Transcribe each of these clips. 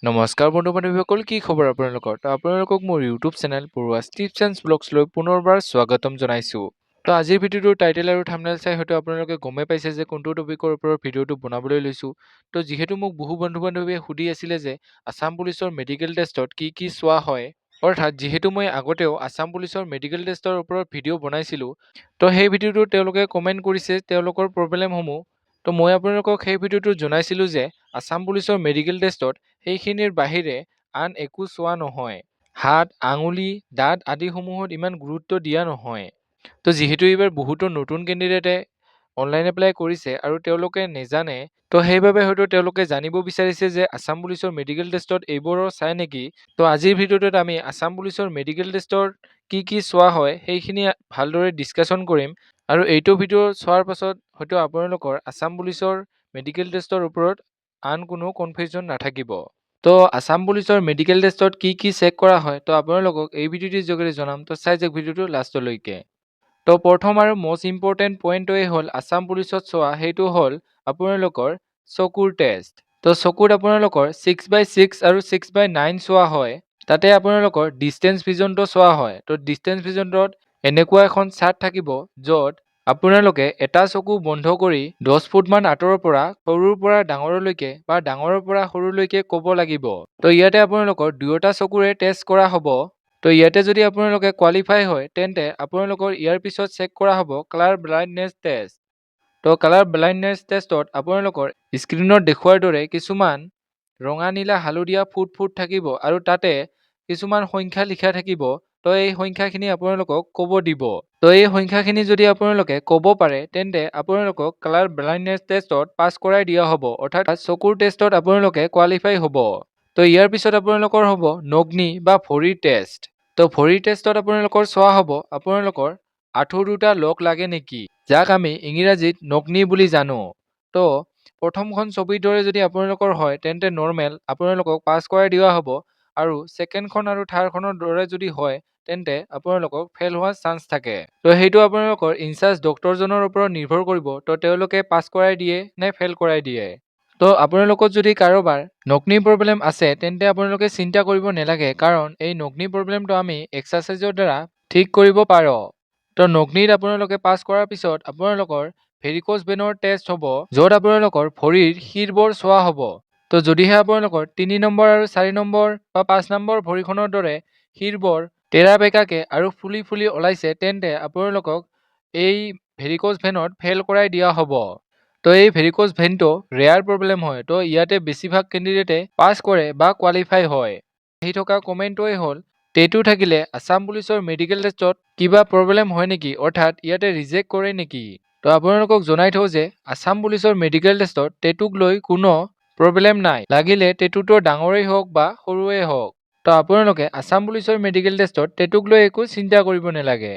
নমস্কাৰ বন্ধু বান্ধৱীসকল, কি খবৰ আপোনালোকৰ? তো আপোনালোকক মোৰ ইউটিউব চেনেল পৰুৱা টিপছ এণ্ড ব্লগছলৈ পুনৰবাৰ স্বাগতম জনাইছোঁ। তো আজিৰ ভিডিঅ'টোৰ টাইটেল আৰু থাম্বনেইল চাই হয়তো আপোনালোকে গমেই পাইছে যে কোনটো টপিকৰ ওপৰত ভিডিঅ'টো বনাবলৈ লৈছোঁ। তো যিহেতু মোক বহু বন্ধু বান্ধৱীয়ে সুধি আছিলে যে আছাম পুলিচৰ মেডিকেল টেষ্টত কি কি চোৱা হয়, অৰ্থাৎ যিহেতু মই আগতেও আছাম পুলিচৰ মেডিকেল টেষ্টৰ ওপৰত ভিডিঅ' বনাইছিলোঁ, তো সেই ভিডিঅ'টোত তেওঁলোকে কমেণ্ট কৰিছে তেওঁলোকৰ প্ৰব্লেমসমূহ। তো মই আপোনালোকক সেই ভিডিঅ'টোত জনাইছিলোঁ যে আছাম পুলিচৰ মেডিকেল টেষ্টত সেইখিনিৰ বাহিৰে আন একো চোৱা নহয়। হাত, আঙুলি, দাঁত আদিসমূহত ইমান গুৰুত্ব দিয়া নহয়। তো যিহেতু এইবাৰ বহুতো নতুন কেণ্ডিডেটে অনলাইন এপ্লাই কৰিছে আৰু তেওঁলোকে নেজানে, তো সেইবাবে হয়তো তেওঁলোকে জানিব বিচাৰিছে যে আছাম পুলিচৰ মেডিকেল টেষ্টত এইবোৰো চাই নেকি। তো আজিৰ ভিডিঅ'টোত আমি আছাম পুলিচৰ মেডিকেল টেষ্টৰ কি কি চোৱা হয় সেইখিনি ভালদৰে ডিছকাশ্যন কৰিম। আৰু এইটো ভিডিঅ' চোৱাৰ পাছত হয়তো আপোনালোকৰ আছাম পুলিচৰ মেডিকেল টেষ্টৰ ওপৰত আন কোনো কনফিউজন নাথাকিব। তো আছাম পুলিচৰ মেডিকেল টেষ্টত কি কি চেক কৰা হয়, তো আপোনালোকক এই ভিডিঅ'টিৰ যোগেদি জনাম। তো চাই যাওক ভিডিঅ'টো লাষ্টলৈকে। তো প্ৰথম আৰু মষ্ট ইম্পৰ্টেণ্ট পইণ্টটোৱেই হ'ল আছাম পুলিচত চোৱা, সেইটো হ'ল আপোনালোকৰ চকুৰ টেষ্ট। তো চকুত আপোনালোকৰ 6x6 আৰু 6x9 চোৱা হয়। তাতে আপোনালোকৰ ডিষ্টেঞ্চ ভিজনটো চোৱা হয়। তো ডিষ্টেঞ্চ ভিজনটোত এনেকুৱা এখন চাৰ্ট থাকিব য'ত আপোনালোকে এটা চকু বন্ধ কৰি 10 ফুটমান আঁতৰৰ পৰা সৰুৰ পৰা ডাঙৰলৈকে বা ডাঙৰৰ পৰা সৰুলৈকে ক'ব লাগিব। তো ইয়াতে আপোনালোকৰ দুয়োটা চকুৰে টেষ্ট কৰা হ'ব। তো ইয়াতে যদি আপোনালোকে কোৱালিফাই হয় তেন্তে আপোনালোকৰ ইয়াৰ পিছত চেক কৰা হ'ব কালাৰ ব্লাইণ্ডনেছ টেষ্ট। তো কালাৰ ব্লাইণ্ডনেছ টেষ্টত আপোনালোকৰ স্ক্ৰীনত দেখুওৱাৰ দৰে কিছুমান ৰঙা, নীলা, হালধীয়া ফুট থাকিব আৰু তাতে কিছুমান সংখ্যা লিখা থাকিব। তো এই সংখ্যাখিনি আপোনালোকক ক'ব দিব। তো এই সংখ্যাখিনি যদি আপোনালোকে ক'ব পাৰে তেন্তে আপোনালোকক কালাৰ ব্লাইণ্ডনেছ টেষ্টত পাছ কৰাই দিয়া হ'ব, অৰ্থাৎ চকুৰ টেষ্টত আপোনালোকে কোৱালিফাই হ'ব। তো ইয়াৰ পিছত আপোনালোকৰ হ'ব নগ্নি বা ভৰিৰ টেষ্ট। তো ভৰিৰ টেষ্টত আপোনালোকৰ চোৱা হ'ব আপোনালোকৰ আঁঠু দুটা লগ লাগে নেকি, যাক আমি ইংৰাজীত নগ্নি বুলি জানো। তো প্ৰথমখন ছবিৰ দৰে যদি আপোনালোকৰ হয় তেন্তে নৰ্মেল, আপোনালোকক পাছ কৰাই দিয়া হ'ব। আৰু ছেকেণ্ডখন আৰু থাৰ্ডখনৰ দৰে যদি হয় তেন্তে আপোনালোকক ফেইল হোৱাৰ চান্স থাকে। তো সেইটো আপোনালোকৰ ইনচাৰ্জ ডক্টৰজনৰ ওপৰত নিৰ্ভৰ কৰিব। তো তেওঁলোকে পাছ কৰাই দিয়ে নে ফেইল কৰাই দিয়ে। তো আপোনালোকৰ যদি কাৰোবাৰ নগ্নি প্ৰব্লেম আছে তেন্তে আপোনালোকে চিন্তা কৰিব নালাগে, কাৰণ এই নগ্নি প্ৰব্লেমটো আমি এক্সাৰচাইজৰ দ্বাৰা ঠিক কৰিব পাৰোঁ। তো নগ্নিত আপোনালোকে পাছ কৰাৰ পিছত আপোনালোকৰ ভেৰিকোজ ভেইনৰ টেষ্ট হ'ব, য'ত আপোনালোকৰ ভৰিৰ শিৰবোৰ চোৱা হ'ব। তো যদিহে আপোনালোকৰ 3 নম্বৰ আৰু 4 নম্বৰ বা 5 নম্বৰ ভৰিখনৰ দৰে শিৰবোৰ তেৰা বেকাকে আৰু ফুলি ওলাইছে তেন্তে আপোনালোকক এই ভেৰিকোজ ভেইনত ফেইল কৰাই দিয়া হ'ব। তো এই ভেৰিকোজ ভেইনটো ৰেয়াৰ প্ৰব্লেম হয়। তো ইয়াতে বেছিভাগ কেণ্ডিডেটে পাছ কৰে বা কোৱালিফাই হয়। আহি থকা কমেণ্টটোৱেই হ'ল টেটু থাকিলে আছাম পুলিচৰ মেডিকেল টেষ্টত কিবা প্ৰব্লেম হয় নেকি, অৰ্থাৎ ইয়াতে ৰিজেক্ট কৰে নেকি। তো আপোনালোকক জনাই থওঁ যে আছাম পুলিচৰ মেডিকেল টেষ্টত টেটুক লৈ কোনো প্ৰব্লেম নাই, লাগিলে টেটুটো ডাঙৰেই হওক বা সৰুৱেই হওক। তো আপোনালোকে আছাম পুলিচৰ মেডিকেল টেষ্টত টেটুক লৈ একো চিন্তা কৰিব নালাগে।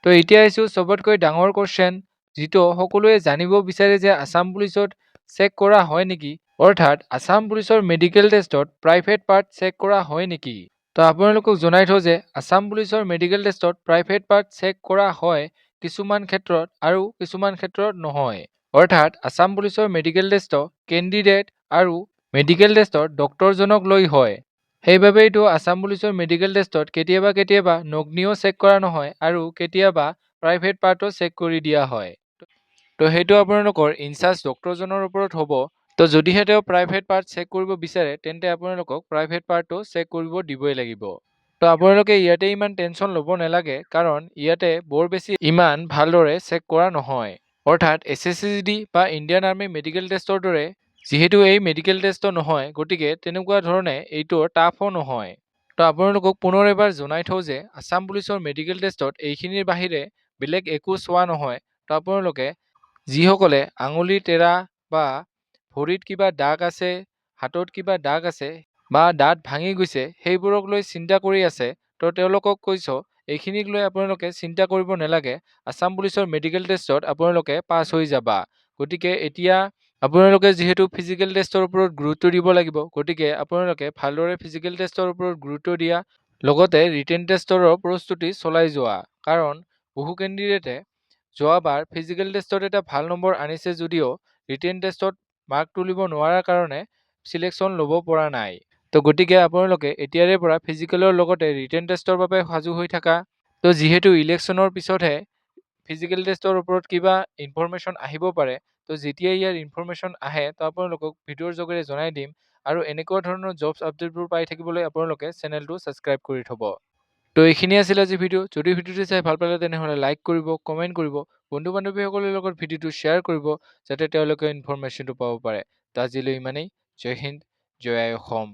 তো এতিয়া আহিছোঁ চবতকৈ ডাঙৰ কোৱেশ্চন, যিটো সকলোৱে জানিব বিচাৰে যে আছাম পুলিচত চেক কৰা হয় নেকি, অৰ্থাৎ আছাম পুলিচৰ মেডিকেল টেষ্টত প্ৰাইভেট পাৰ্ট চেক কৰা হয় নেকি। তো আপোনালোকক জনাই থওঁ যে আছাম পুলিচৰ মেডিকেল টেষ্টত প্ৰাইভেট পাৰ্ট চেক কৰা হয় কিছুমান ক্ষেত্ৰত আৰু কিছুমান ক্ষেত্ৰত নহয়। অৰ্থাৎ আছাম পুলিচৰ মেডিকেল টেষ্ট কেণ্ডিডেট আৰু মেডিকেল টেষ্টৰ ডক্টৰজনক লৈ হয়। সেইবাবে এইটো আছাম পুলিচৰ মেডিকেল টেষ্টত কেতিয়াবা নগ্নিও চেক কৰা নহয় আৰু কেতিয়াবা প্ৰাইভেট পাৰ্টো চেক কৰি দিয়া হয়। তো সেইটো আপোনালোকৰ ইনচাৰ্জ ডক্টৰজনৰ ওপৰত হ'ব। তো যদিহে তেওঁ প্ৰাইভেট পাৰ্ট চেক কৰিব বিচাৰে তেন্তে আপোনালোকক প্ৰাইভেট পাৰ্টটো চেক কৰিব দিবই লাগিব। তো আপোনালোকে ইয়াতে ইমান টেনশ্যন ল'ব নালাগে, কাৰণ ইয়াতে বৰ বেছি ইমান ভালদৰে চেক কৰা নহয়। অৰ্থাৎ SSCGD বা ইণ্ডিয়ান আৰ্মি মেডিকেল টেষ্টৰ দৰে যিহেতু এই মেডিকেল টেষ্টটো নহয়, গতিকে তেনেকুৱা ধৰণে এইটো টাফো নহয়। তো আপোনালোকক পুনৰ এবাৰ জনাই থওঁ যে আছাম পুলিচৰ মেডিকেল টেষ্টত এইখিনিৰ বাহিৰে বেলেগ একো চোৱা নহয়। তো আপোনালোকে যিসকলে আঙুলি তেৰা বা ভৰিত কিবা দাগ আছে, হাতত কিবা দাগ আছে বা দাঁত ভাঙি গৈছে, সেইবোৰক লৈ চিন্তা কৰি আছে, তো তেওঁলোকক কৈছোঁ এইখিনিক লৈ আপোনালোকে চিন্তা কৰিব নালাগে। আছাম পুলিচৰ মেডিকেল টেষ্টত আপোনালোকে পাছ হৈ যাবা। গতিকে এতিয়া আপোনালোকে যিহেতু ফিজিকেল টেষ্টৰ ওপৰত গুৰুত্ব দিব লাগিব, গতিকে আপোনালোকে ভালদৰে ফিজিকেল টেষ্টৰ ওপৰত গুৰুত্ব দিয়া, লগতে ৰিটেন টেষ্টৰো প্ৰস্তুতি চলাই যোৱা। কাৰণ বহু কেণ্ডিডেটে যোৱাবাৰ ফিজিকেল টেষ্টত এটা ভাল নম্বৰ আনিছে যদিও ৰিটেন টেষ্টত মাৰ্ক তুলিব নোৱাৰাৰ কাৰণে চিলেকশ্যন ল'ব পৰা নাই। তো গতিকে আপোনালোকে এতিয়াৰে পৰা ফিজিকেলৰ লগতে ৰিটেন টেষ্টৰ বাবে সাজু হৈ থাকা। তো যিহেতু ইলেকশ্যনৰ পিছতহে ফিজিকেল টেষ্টৰ ওপৰত কিবা ইনফৰমেশ্যন আহিব পাৰে, তো যেতিয়া ইয়াৰ ইনফৰমেশ্যন আহে তো আপোনালোকক ভিডিঅ'ৰ যোগেৰে জনাই দিম। আৰু এনেকুৱা ধৰণৰ জবছ আপডেটবোৰ পাই থাকিবলৈ আপোনালোকে চেনেলটো ছাবস্ক্ৰাইব কৰি থ'ব। তো এইখিনি আছিল আজি ভিডিঅ'। যদি ভিডিঅ'টো চাই ভাল পালে তেনেহ'লে লাইক কৰিব, কমেণ্ট কৰিব, বন্ধু বান্ধৱীসকলৰ লগত ভিডিঅ'টো শ্বেয়াৰ কৰিব, যাতে তেওঁলোকে ইনফৰমেশ্যনটো পাব পাৰে। তো আজিলৈ ইমানেই। জয় হিন্দ, জয় আই অসম।